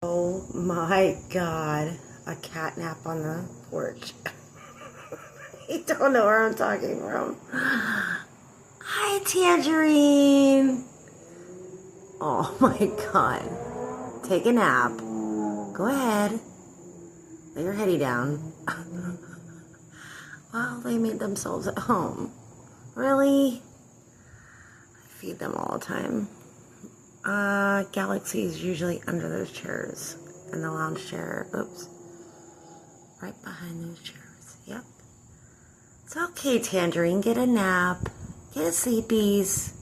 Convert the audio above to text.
Oh my God, a cat nap on the porch. You don't know where I'm talking from. Hi, Tangerine. Oh my God. Take a nap. Go ahead. Lay your heady down. Well, they made themselves at home. Really? I feed them all the time. Galaxy is usually under those chairs. In the lounge chair. Oops. Right behind those chairs. Yep. It's okay, Tangerine. Get a nap. Get a sleepies.